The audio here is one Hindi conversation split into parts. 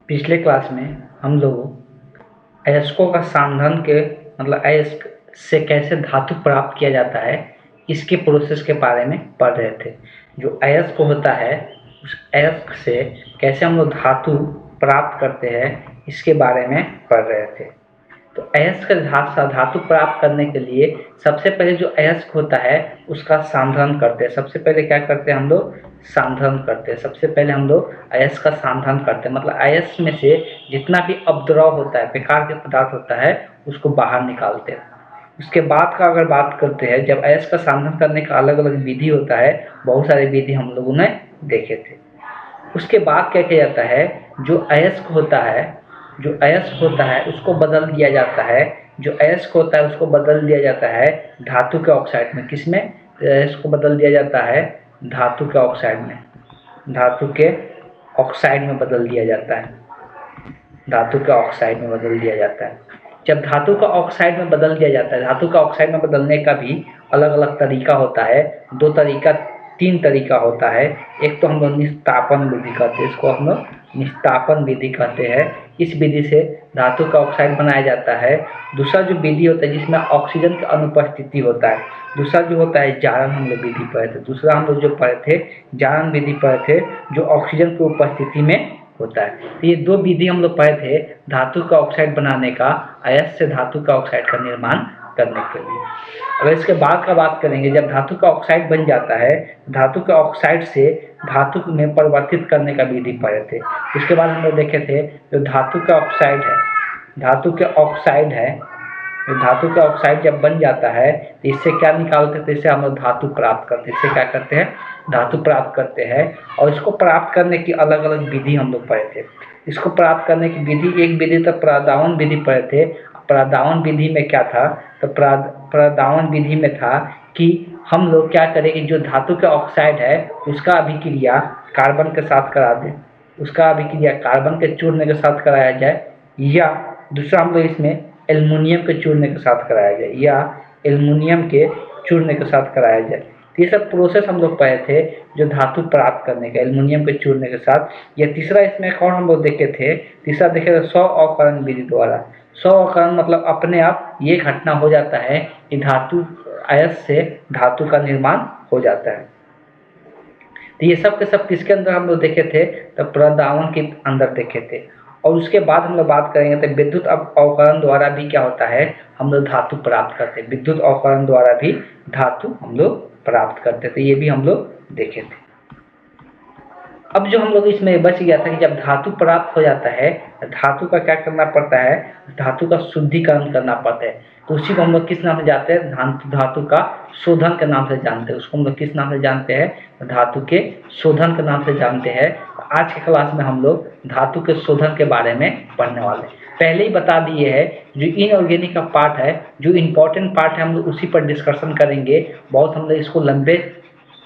पिछले क्लास में हम लोग अयस्कों का सांधन के मतलब अयस्क से कैसे धातु प्राप्त किया जाता है इसके प्रोसेस के बारे में पढ़ रहे थे। जो अयस्क होता है उस अयस्क से कैसे हम लोग धातु प्राप्त करते हैं इसके बारे में पढ़ रहे थे। तो अयस्क धातु प्राप्त करने के लिए सबसे पहले जो अयस्क होता है उसका सांधन करते हैं। सबसे पहले क्या करते हैं हम लोग? सांधन करते हैं। सबसे पहले हम लोग अयस्क का सांधन करते हैं, मतलब अयस्क में से जितना भी अपद्रव होता है, बेकार के पदार्थ होता है, उसको बाहर निकालते हैं। उसके बाद का अगर बात करते हैं, जब अयस्क का सांधन करने का अलग अलग विधि होता है, बहुत सारे विधि हम लोगों ने देखे थे। उसके बाद क्या किया जाता है, जो अयस्क होता है उसको बदल दिया जाता है। जो अयस्क होता है उसको बदल दिया जाता है धातु के ऑक्साइड में। किसमें? अयस्क को बदल दिया जाता है धातु के ऑक्साइड में। धातु के ऑक्साइड में बदल दिया जाता है। धातु के ऑक्साइड में बदल दिया जाता है। जब धातु का ऑक्साइड में बदल दिया जाता है, धातु का ऑक्साइड में बदलने का भी अलग अलग तरीका होता है। तीन तरीका होता है। एक तो हम लोग निस्तापन विधि कहते हैं, इसको हम लोग निस्तापन विधि कहते हैं। इस विधि से धातु का ऑक्साइड बनाया जाता है। दूसरा जो विधि होता है जिसमें ऑक्सीजन की अनुपस्थिति होता है, दूसरा जो होता है जारण, हम लोग विधि पढ़े थे। दूसरा हम लोग जो पढ़े थे जारण विधि पढ़े थे, जो ऑक्सीजन की उपस्थिति में होता है। तो ये दो विधि हम लोग पढ़े थे धातु का ऑक्साइड बनाने का, अयस्क से धातु का ऑक्साइड का निर्माण करने के लिए। अगर इसके बाद का बात करेंगे, जब धातु का ऑक्साइड बन जाता है, धातु के ऑक्साइड से धातु में परिवर्तित करने का विधि पढ़े थे। उसके बाद हम लोग देखे थे जो धातु का ऑक्साइड है, धातु के ऑक्साइड जब बन जाता है तो इससे क्या निकालते थे? इससे हम लोग धातु प्राप्त करते हैं। इससे क्या करते हैं? धातु प्राप्त करते हैं। और इसको प्राप्त करने की अलग अलग विधि हम लोग पढ़े थे। इसको प्राप्त करने की विधि, एक विधि तो प्रदावन विधि पढ़े थे। प्रदावन विधि में क्या था? तो प्रदावन विधि में था कि हम लोग क्या करें कि जो धातु के ऑक्साइड है उसका अभिक्रिया कार्बन के साथ करा दें, उसका अभिक्रिया कार्बन के चूर्ण के साथ कराया जाए, या दूसरा हम लोग इसमें एल्युमिनियम के चूर्ण के साथ कराया जाए, या एल्युमिनियम के चूर्ण के साथ कराया जाए। तो ये सब प्रोसेस हम लोग पढ़े थे जो धातु प्राप्त करने का, एल्युमिनियम के चूर्ण के साथ। या तीसरा इसमें एक और हम लोग देखे थे, तीसरा देखे थे स्व अवकरण विधि द्वारा। स्व अवकरण मतलब अपने आप ये घटना हो जाता है कि धातु अयस्क से धातु का निर्माण हो जाता है। तो ये सब के सब किसके अंदर हम लोग देखे थे? तो प्रदावन के अंदर देखे थे। और उसके बाद हम लोग बात करेंगे तो विद्युत अवकरण द्वारा भी क्या होता है, हम लोग धातु प्राप्त करते हैं। विद्युत अवकरण द्वारा भी धातु हम लोग प्राप्त करते थे, ये भी हम लोग देखे थे। अब जो हम लोग इसमें बच गया था कि जब धातु प्राप्त हो जाता है, धातु का क्या करना पड़ता है? धातु का शुद्धिकरण करना पड़ता है। तो उसी को हम लोग किस नाम से जानते हैं? धातु का शोधन के नाम से जानते हैं। उसको हम लोग किस नाम से जानते हैं? धातु के शोधन के नाम से जानते हैं। आज के क्लास में हम लोग धातु के शोधन के बारे में पढ़ने वाले हैं। पहले ही बता दिए है जो इनऑर्गेनिक का पार्ट है, जो इम्पोर्टेंट पार्ट है, हम लोग उसी पर डिस्कशन करेंगे। बहुत हम लोग इसको लंबे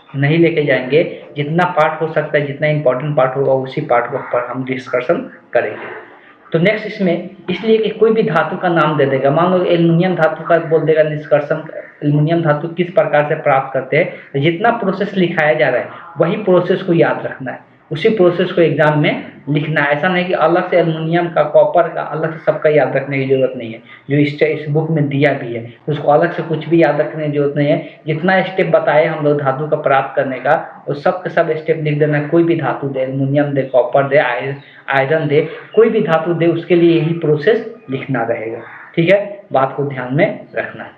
नहीं लेके जाएंगे, जितना पार्ट हो सकता है, जितना इंपॉर्टेंट पार्ट होगा उसी पार्ट पर हम डिस्कशन करेंगे। तो नेक्स्ट इसमें इसलिए कि कोई भी धातु का नाम दे देगा, मान लो एल्युमिनियम धातु का बोल देगा निष्कर्षण, एल्युमिनियम धातु किस प्रकार से प्राप्त करते हैं, तो जितना प्रोसेस लिखाया जा रहा है वही प्रोसेस को याद रखना है, उसी प्रोसेस को एग्जाम में लिखना है। ऐसा नहीं कि अलग से एल्युमिनियम का, कॉपर का अलग से सबका याद रखने की जरूरत नहीं है। जो इस बुक में दिया भी है तो उसको अलग से कुछ भी याद रखने की जरूरत नहीं है। जितना स्टेप बताए हम लोग धातु का प्राप्त करने का, और सब के सब स्टेप लिख देना। कोई भी धातु दे, एल्युमिनियम दे, कॉपर दे, आयरन दे, कोई भी धातु दे, उसके लिए यही प्रोसेस लिखना रहेगा। ठीक है, बात को ध्यान में रखना है।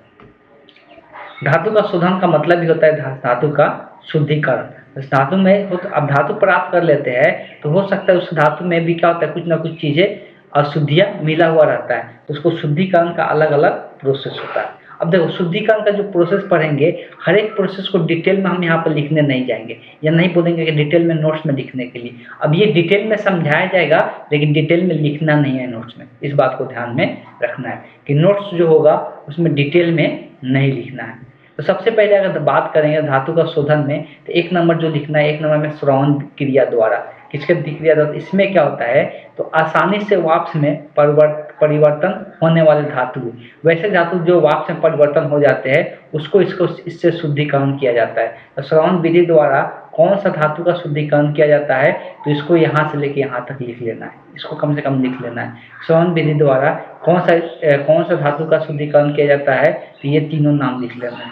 धातु का शोधन का मतलब भी होता है धातु का शुद्धिकरण। धातु में हो तो अब धातु प्राप्त कर लेते हैं तो हो सकता है उस धातु में भी क्या होता है, कुछ ना कुछ चीजें अशुद्धियां मिला हुआ रहता है, तो उसको शुद्धिकरण का अलग अलग प्रोसेस होता है। अब देखो शुद्धिकरण का जो प्रोसेस पढ़ेंगे, हर एक प्रोसेस को डिटेल में हम यहाँ पर लिखने नहीं जाएंगे, या नहीं बोलेंगे कि डिटेल में नोट्स में लिखने के लिए। अब ये डिटेल में समझाया जाएगा लेकिन डिटेल में लिखना नहीं है नोट्स में। इस बात को ध्यान में रखना है कि नोट्स जो होगा उसमें डिटेल में नहीं लिखना है। तो सबसे पहले अगर बात करेंगे धातु का शोधन में, तो एक नंबर जो लिखना है, एक नंबर में श्रवण क्रिया द्वारा। किसके क्रिया द्वारा? इसमें क्या होता है, तो आसानी से वाष्प में परिवर्तन होने वाले धातु, वैसे धातु जो वाष्प में परिवर्तन हो जाते हैं उसको इससे शुद्धिकरण किया जाता है। तो श्रवण विधि द्वारा कौन सा धातु का शुद्धिकरण किया जाता है, तो इसको यहाँ से लेके यहाँ तक लिख लेना है, इसको कम से कम लिख लेना है। श्रवण विधि द्वारा कौन सा धातु का शुद्धिकरण किया जाता है, तो ये तीनों नाम लिख लेना है।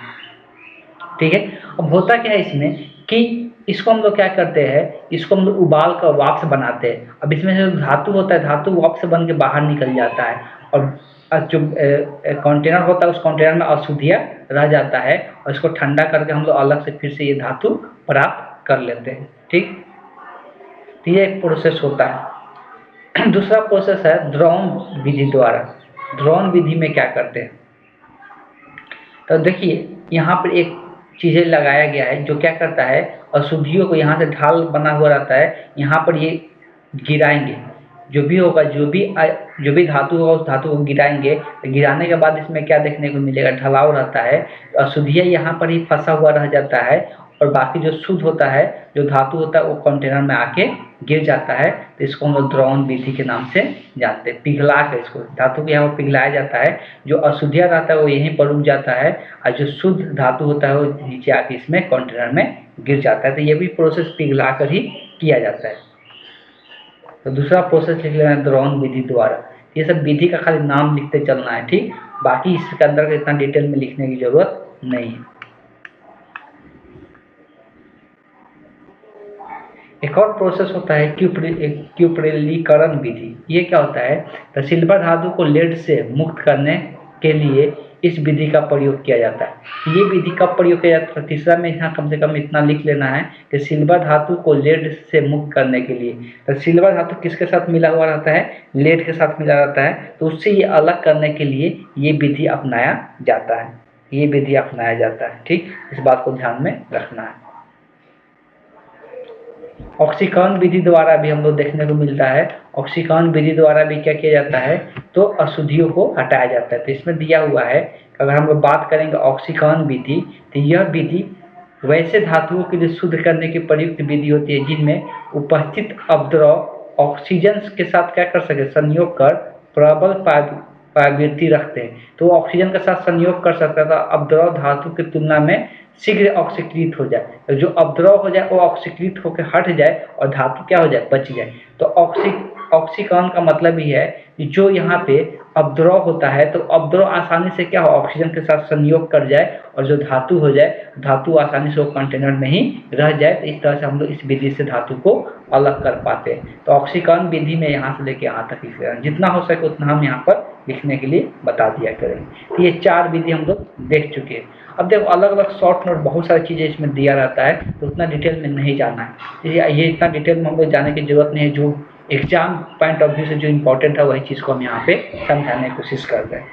ठीक है। अब होता क्या है इसमें कि इसको हम लोग क्या करते हैं, इसको हम लोग उबाल कर वाष्प बनाते हैं। अब इसमें जो धातु होता है, धातु वाष्प बन के बाहर निकल जाता है और जो कंटेनर होता है उस कंटेनर में अशुद्धियाँ रह जाता है और इसको ठंडा करके हम लोग अलग से फिर से ये धातु प्राप्त कर लेते हैं। ठीक, तो ये एक प्रोसेस होता है। दूसरा प्रोसेस है द्रवण विधि द्वारा। द्रवण विधि में क्या करते हैं, तो देखिए यहाँ पर एक चीज़ें लगाया गया है जो क्या करता है, अशुद्धियों को यहाँ से ढाल बना हुआ रहता है, यहाँ पर ये गिराएंगे, जो भी होगा, जो भी धातु होगा उस धातु को गिराएंगे। गिराने के बाद इसमें क्या देखने को मिलेगा, ढलाव रहता है, तो अशुद्धियाँ यहाँ पर ही फंसा हुआ रह जाता है और बाकी जो शुद्ध होता है, जो धातु होता है, वो कंटेनर में आके गिर जाता है। तो इसको हम लोग द्रवण विधि के नाम से जानते हैं। पिघला कर इसको धातु को यहाँ पर पिघलाया जाता है, जो अशुद्धियाँ रहता है वो यहीं पर रुक जाता है और जो शुद्ध धातु होता है वो नीचे आके इसमें कंटेनर में गिर जाता है। तो ये भी प्रोसेस पिघला कर ही किया जाता है। तो दूसरा प्रोसेस लिख लेना है द्रवण विधि द्वारा। ये सब विधि का खाली नाम लिखते चलना है। ठीक, बाकी इसके अंदर इतना डिटेल में लिखने की जरूरत नहीं है। एक और प्रोसेस होता है क्यूप्रिलीकरण विधि। ये क्या होता है, तो सिल्वर धातु को लेड से मुक्त करने के लिए इस विधि का प्रयोग किया जाता है। ये विधि कब प्रयोग किया जाता है, तीसरा में यहाँ कम से कम इतना लिख लेना है कि सिल्वर धातु को लेड से मुक्त करने के लिए। तो सिल्वर धातु किसके साथ मिला हुआ रहता है, लेड के साथ मिला रहता है, तो उससे ये अलग करने के लिए ये विधि अपनाया जाता है। ये विधि अपनाया जाता है। ठीक, इस बात को ध्यान में रखना है। ऑक्सीकरण विधि द्वारा भी हम लोग देखने को मिलता है। ऑक्सीकरण विधि द्वारा भी क्या किया जाता है, तो अशुद्धियों को हटाया जाता है। तो इसमें दिया हुआ है, अगर हम लोग बात करेंगे ऑक्सीकरण विधि, तो यह विधि वैसे धातुओं के लिए शुद्ध करने की प्रयुक्त विधि होती है जिनमें उपस्थित अपद्रव ऑक्सीजन के साथ क्या कर सके, संयोग कर प्रबल प्रवृत्ति रखते हैं। तो ऑक्सीजन के साथ संयोग कर सकता है, तो अपद्रव धातु की तुलना में शीघ्र ऑक्सीकृत हो जाए। तो जो अपद्रव हो जाए वो ऑक्सीकृत होकर हट जाए और धातु क्या हो जाए, बच जाए। तो ऑक्सीकरण का मतलब ही है कि जो यहाँ पे अपद्रव होता है, तो अपद्रव आसानी से क्या हो, ऑक्सीजन के साथ संयोग कर जाए और जो धातु हो जाए, धातु आसानी से वो कंटेनर में ही रह जाए। तो इस तरह से हम लोग इस विधि से धातु को अलग कर पाते हैं। तो ऑक्सीकरण विधि में यहाँ से लेके यहाँ तक लिख लेना, जितना हो सके उतना हम यहाँ पर लिखने के लिए बता दिया करेंगे। तो ये 4 विधि हम लोग देख चुके हैं। अब देखो अलग अलग शॉर्ट नोट बहुत सारी चीज़ें इसमें दिया रहता है, तो उतना डिटेल में नहीं जाना है। ये इतना डिटेल में हम लोग जाने की जरूरत नहीं है। जो एग्जाम पॉइंट ऑफ व्यू से जो इम्पोर्टेंट है वही चीज़ को हम यहाँ पे समझाने की कोशिश करते हैं।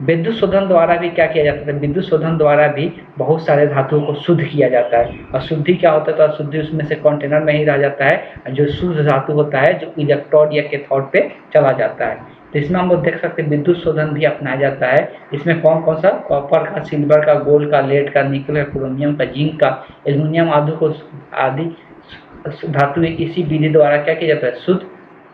विद्युत शोधन द्वारा भी क्या किया जाता है, विद्युत शोधन द्वारा भी बहुत सारे धातुओं को शुद्ध किया जाता है। अशुद्धि क्या होता है, तो अशुद्धि उसमें से कंटेनर में ही रह जाता है। जो शुद्ध धातु होता है जो इलेक्ट्रोड या कैथोड पे चला जाता है। तो इसमें हम लोग देख सकते हैं विद्युत शोधन भी अपनाया जाता है। इसमें कौन कौन सा, कॉपर का, सिल्वर का, गोल्ड का, लेड का, निकल का, क्रोमियम का, जिंक का, एल्युमिनियम आदि धातु इसी विधि द्वारा क्या किया जाता है, शुद्ध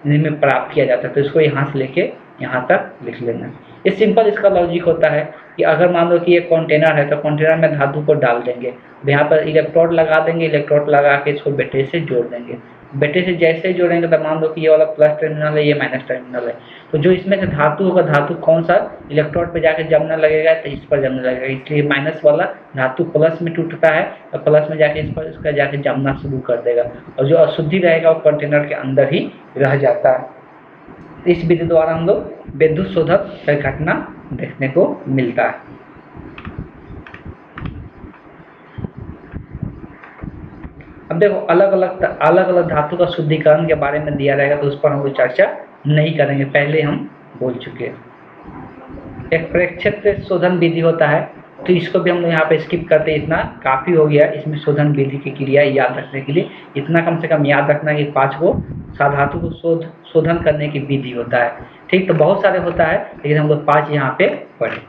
में प्राप्त किया जाता है। तो इसको यहाँ से लेके यहाँ तक लिख लेना। ये सिंपल इसका लॉजिक होता है कि अगर मान लो कि ये कंटेनर है तो कंटेनर में धातु को डाल देंगे, यहाँ पर इलेक्ट्रोड लगा देंगे, इलेक्ट्रोड लगा के इसको बैटरी से जोड़ देंगे। बैटरी से जैसे जोड़ेंगे तो मान लो कि ये वाला प्लस टर्मिनल है, ये माइनस टर्मिनल है, तो जो इसमें से धातु होगा, धातु कौन सा इलेक्ट्रोड पे जाके जमने लगेगा, तो इस पर जमने लगेगा। इसलिए माइनस वाला धातु प्लस में टूटता है तो प्लस में जाके इस पर इसका जाके जमना शुरू कर देगा और जो अशुद्धि रहेगा वो कंटेनर के अंदर ही रह जाता है। इस विधि द्वारा हम लोग विद्युत शोधक का घटना देखने को मिलता है। अब देखो अलग अलग धातु का शुद्धिकरण के बारे में दिया रहेगा तो उस पर हम लोग चर्चा नहीं करेंगे, पहले हम बोल चुके हैं। एक प्रेक्षेत्र शोधन विधि होता है, तो इसको भी हम लोग यहाँ पे स्किप करते हैं। इतना काफ़ी हो गया इसमें शोधन विधि की क्रिया याद रखने के लिए। इतना कम से कम याद रखना कि 5 को धातु को शोधन करने की विधि होता है। ठीक, तो बहुत सारे होता है लेकिन हम लोग 5 यहाँ पे पढ़े।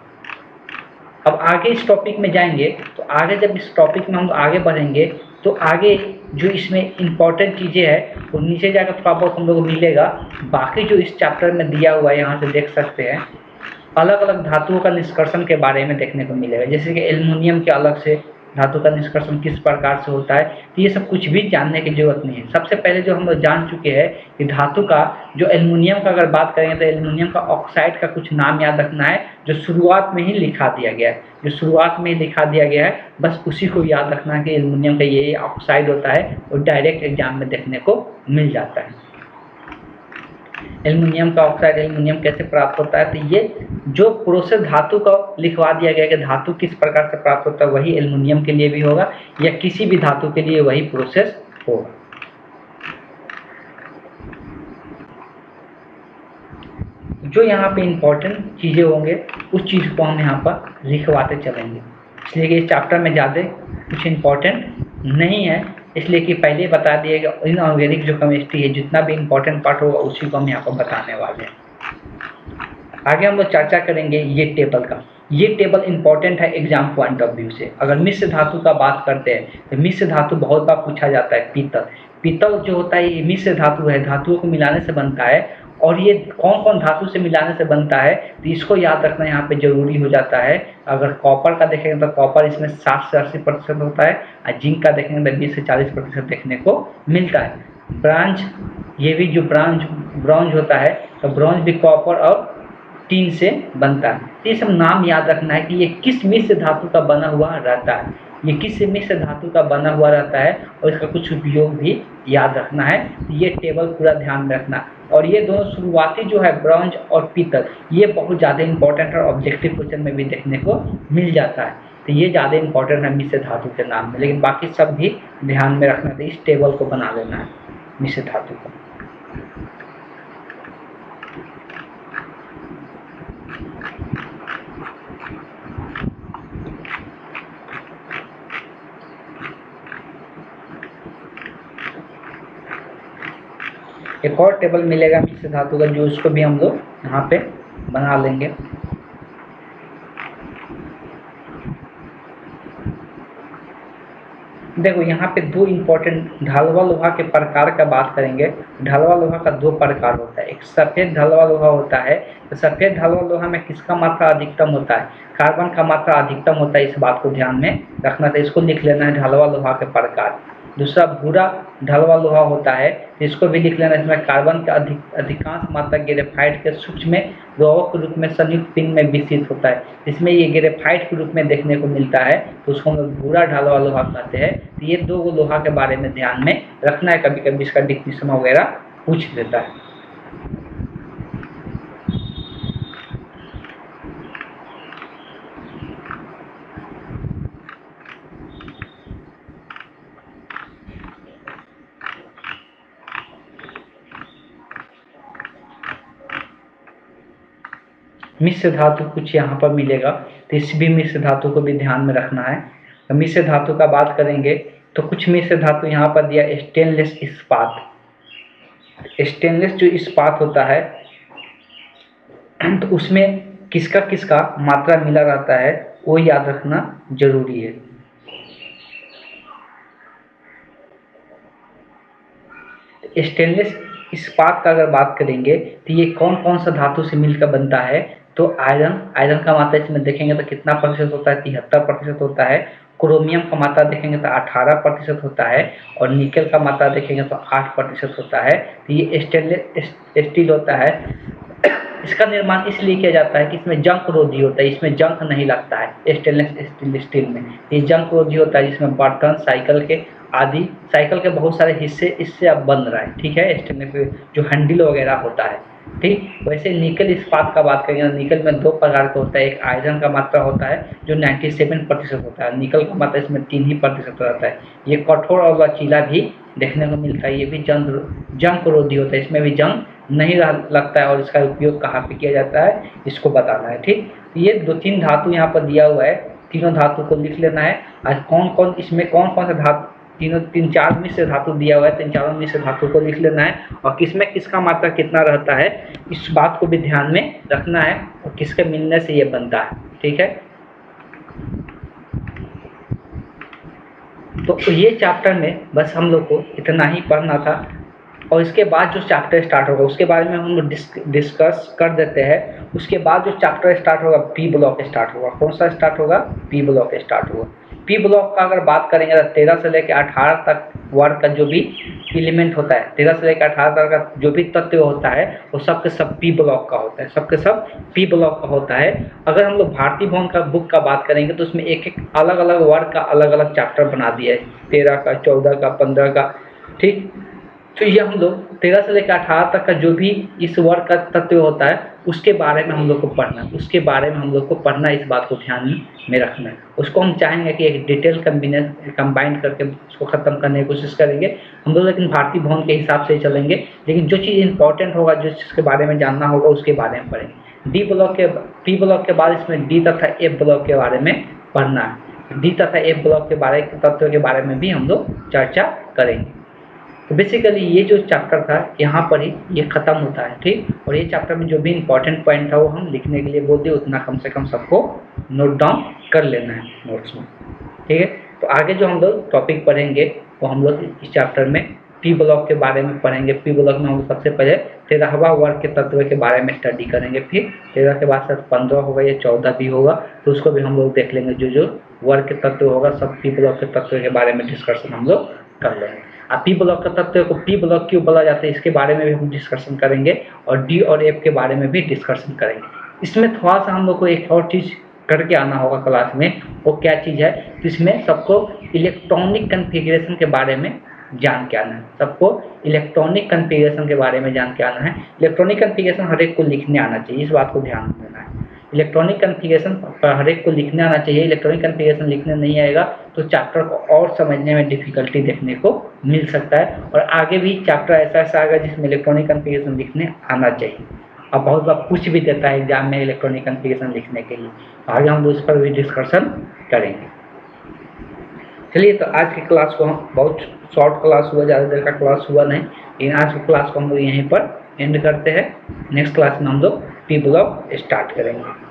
अब आगे इस टॉपिक में जाएंगे तो आगे जब इस टॉपिक में हम आगे बढ़ेंगे तो आगे जो इसमें इम्पॉर्टेंट चीज़ें हैं वो नीचे जाकर थोड़ा बहुत हम लोग को मिलेगा। बाकी जो इस चैप्टर में दिया हुआ है यहाँ से देख सकते हैं, अलग अलग धातुओं का निष्कर्षण के बारे में देखने को मिलेगा। जैसे कि एल्युमिनियम के अलग से धातु का निष्कर्षण किस प्रकार से होता है, तो ये सब कुछ भी जानने की जरूरत नहीं है। सबसे पहले जो हम लोग जान चुके हैं कि धातु का जो एल्युमिनियम का अगर बात करेंगे तो एल्युमिनियम का ऑक्साइड का कुछ नाम याद रखना है जो शुरुआत में ही लिखा दिया गया है, जो शुरुआत में ही लिखा दिया गया है, बस उसी को याद रखना है कि एल्युमिनियम का ये ऑक्साइड होता है और डायरेक्ट एग्जाम में देखने को मिल जाता है। एल्युमिनियम का ऑक्साइड एल्युमिनियम कैसे प्राप्त होता है, तो ये जो प्रोसेस धातु का लिखवा दिया गया कि धातु किस प्रकार से प्राप्त होता है वही एल्युमिनियम के लिए भी होगा या किसी भी धातु के लिए वही प्रोसेस होगा। जो यहाँ पे इंपॉर्टेंट चीज़ें होंगे उस चीज़ को हम यहाँ पर लिखवाते चलेंगे, इसलिए कि इस चैप्टर में ज़्यादा कुछ इंपॉर्टेंट नहीं है, इसलिए कि पहले ही बता दिए कि इनऑर्गेनिक जो केमिस्ट्री है जितना भी इंपॉर्टेंट पार्ट होगा उसी को हम यहाँ पर बताने वाले हैं। आगे हम लोग चर्चा करेंगे ये टेबल का। ये टेबल इंपॉर्टेंट है एग्जाम पॉइंट ऑफ व्यू से। अगर मिश्र धातु का बात करते हैं तो मिश्र धातु बहुत बार पूछा जाता है। पीतल, पीतल जो होता है ये मिश्र धातु है, धातुओं को मिलाने से बनता है। और ये कौन कौन धातु से मिलाने से बनता है तो इसको याद रखना यहाँ पे जरूरी हो जाता है। अगर कॉपर का देखेंगे तो कॉपर इसमें 60 से 80% होता है और जिंक का देखेंगे तो 20 से 40% देखने को मिलता है। ब्रांज, ये भी जो ब्रॉन्ज होता है तो ब्रॉन्ज भी कॉपर और टीन से बनता है। ये सब नाम याद रखना है कि ये किस मिश्र धातु का बना हुआ रहता है, ये किस मिश्र धातु का बना हुआ रहता है और इसका कुछ उपयोग भी याद रखना है। ये टेबल पूरा ध्यान में रखना। और ये दोनों शुरुआती जो है ब्रॉन्ज और पीतल ये बहुत ज़्यादा इंपॉर्टेंट और ऑब्जेक्टिव क्वेश्चन में भी देखने को मिल जाता है। तो ये ज़्यादा इंपॉर्टेंट है मिश्र धातु के नाम में, लेकिन बाकी सब भी ध्यान में रखना है। इस टेबल को बना लेना है मिश्र धातु को। एक और टेबल मिलेगा मिश्र धातु का जो उसको भी हम लोग यहाँ पे बना लेंगे। देखो यहाँ पे दो इंपॉर्टेंट ढलवा लोहा के प्रकार का बात करेंगे। ढलवा लोहा का दो प्रकार होता है, एक सफ़ेद ढलवा लोहा होता है। तो सफ़ेद ढलवा लोहा में किसका मात्रा अधिकतम होता है, कार्बन का मात्रा अधिकतम होता है। इस बात को ध्यान में रखना था, इसको लिख लेना है ढलवा लोहा के प्रकार। दूसरा भूरा ढलवा लोहा होता है, इसको भी लिख लेना, इसमें कार्बन का अधिकांश मात्रा ग्रेफाइट के सूक्ष्म लौह के रूप में संयुक्त पिंड में विकसित होता है। इसमें ये ग्रेफाइट के रूप में देखने को मिलता है, तो उसको हम लोग भूरा ढलवा लोहा कहते हैं। तो ये दो लोहा के बारे में ध्यान में रखना है, कभी कभी इसका डिफिनेशन वगैरह पूछ लेता है। मिश्र धातु कुछ यहाँ पर मिलेगा, तो इस भी मिश्र धातु को भी ध्यान में रखना है। तो मिश्र धातु का बात करेंगे तो कुछ मिश्र धातु यहाँ पर दिया स्टेनलेस इस्पात। स्टेनलेस जो इस्पात होता है तो उसमें किसका किसका मात्रा मिला रहता है वो याद रखना जरूरी है। स्टेनलेस इस्पात का अगर बात करेंगे तो ये कौन कौन सा धातु से मिलकर बनता है, तो आयरन का मात्रा इसमें देखेंगे तो कितना प्रतिशत होता है, 73% होता है। क्रोमियम का मात्रा देखेंगे तो 18% होता है और निकल का मात्रा देखेंगे तो 8% होता है। तो ये स्टेनलेस स्टील होता है। इसका निर्माण इसलिए किया जाता है कि इसमें जंग रोधी होता है, इसमें जंग नहीं लगता है स्टेनलेस स्टील में। ये जंग रोधी होता है जिसमें बर्तन, साइकिल के आदि, साइकिल के बहुत सारे हिस्से इससे अब बन रहा है, ठीक है। स्टेनलेस जो हैंडल वगैरह होता है, ठीक। वैसे निकल इस्पात का बात करेंगे, निकल में दो प्रकार का होता है। एक आयरन का मात्रा होता है जो 97% होता है, निकल का मात्रा इसमें 3% रहता है। ये कठोर और लचीला भी देखने को मिलता है। ये भी जंग रोधी होता है, इसमें भी जंग नहीं लगता है। और इसका उपयोग कहाँ पे किया जाता है इसको बताना है, ठीक। ये 2-3 धातु यहाँ पर दिया हुआ है, तीनों धातु को लिख लेना है। आज इसमें कौन कौन सा धातु, 3-4 मिश्र धातु दिया हुआ है, 3-4 मिश्र धातु को लिख लेना है। और किसमें किसका मात्रा कितना रहता है इस बात को भी ध्यान में रखना है और किसके मिलने से ये बनता है, ठीक है। तो ये चैप्टर में बस हम लोग को इतना ही पढ़ना था। और इसके बाद जो चैप्टर स्टार्ट होगा उसके बारे में हम लोग डिस्कस कर देते हैं। उसके बाद जो चैप्टर स्टार्ट होगा पी ब्लॉक स्टार्ट होगा। कौन सा स्टार्ट होगा, पी ब्लॉक स्टार्ट होगा। पी ब्लॉक का अगर बात करेंगे तो 13 से लेकर 18 तक वर्ग का जो भी एलिमेंट होता है, 13 से लेकर 18 तक का जो भी तत्व होता है वो सब के सब पी ब्लॉक का होता है, सब के सब पी ब्लॉक का होता है। अगर हम लोग भारतीय भवन का बुक का बात करेंगे तो उसमें एक एक अलग अलग वर्ग का अलग अलग चैप्टर बना दिया है, 13 का, 14 का, 15 का, ठीक। तो ये हम लोग 13 से लेकर 18 तक का जो भी इस वर्ग का तत्व होता है उसके बारे में हम लोग को पढ़ना है, उसके बारे में हम लोग को पढ़ना, इस बात को ध्यान में रखना है। उसको हम चाहेंगे कि एक डिटेल कंबाइंड करके उसको ख़त्म करने की कोशिश करेंगे हम लोग, लेकिन भारतीय भवन के हिसाब से चलेंगे। लेकिन जो चीज़ इंपॉर्टेंट होगा, जो चीज़ के बारे में जानना होगा उसके बारे में पढ़ेंगे। पी ब्लॉक के बाद इसमें डी तथा एफ ब्लॉक के बारे में पढ़ना है। डी तथा एफ ब्लॉक के बारे तत्व के बारे में भी हम लोग चर्चा करेंगे। तो बेसिकली ये जो चैप्टर था यहाँ पर ही ये ख़त्म होता है, ठीक। और ये चैप्टर में जो भी इंपॉर्टेंट पॉइंट था वो हम लिखने के लिए बोल दिए, उतना कम से कम सबको नोट डाउन कर लेना है नोट्स में, ठीक है। तो आगे जो हम लोग टॉपिक पढ़ेंगे वो हम लोग इस चैप्टर में पी ब्लॉक के बारे में पढ़ेंगे। पी ब्लॉक में हम लोग सबसे पहले 13वां वर्ग के तत्व के बारे में स्टडी करेंगे, फिर 13 के बाद शायद 15 होगा या 14 भी होगा, तो उसको भी हम लोग देख लेंगे। जो जो वर्ग के तत्व होगा सब पी ब्लॉक के तत्व के बारे में डिस्कशन हम लोग कर लेंगे। अब पी ब्लॉक का तत्व को पी ब्लॉक क्यों बोला जाता है इसके बारे में भी हम डिस्कशन करेंगे, और डी और एफ के बारे में भी डिस्कशन करेंगे। इसमें थोड़ा सा हम लोग को एक और चीज़ करके आना होगा क्लास में, वो क्या चीज़ है, तो इसमें सबको इलेक्ट्रॉनिक कन्फिग्रेशन के बारे में जान के आना है। सबको इलेक्ट्रॉनिक कन्फिग्रेशन के बारे में जान के आना है। इलेक्ट्रॉनिक कन्फिग्रेशन हर एक को लिखने आना चाहिए, इस बात को ध्यान देना है। इलेक्ट्रॉनिक कन्फिग्रेशन हर एक को लिखने आना चाहिए। इलेक्ट्रॉनिक कन्फिग्रेशन लिखने नहीं आएगा तो चैप्टर को और समझने में डिफिकल्टी देखने को मिल सकता है, और आगे भी चैप्टर ऐसा आएगा जिसमें इलेक्ट्रॉनिक कन्फिग्रेशन लिखने आना चाहिए। अब बहुत बार पूछ भी देता है एग्जाम में इलेक्ट्रॉनिक कन्फिग्रेशन लिखने के लिए, आगे हम उस पर भी डिस्कशन करेंगे। चलिए, तो आज की क्लास को हम बहुत शॉर्ट क्लास हुआ, ज़्यादा देर का क्लास हुआ नहीं, लेकिन आज की क्लास को हम लोग यहीं पर एंड करते हैं। नेक्स्ट क्लास में हम लोग पी ब्लॉक स्टार्ट करेंगे।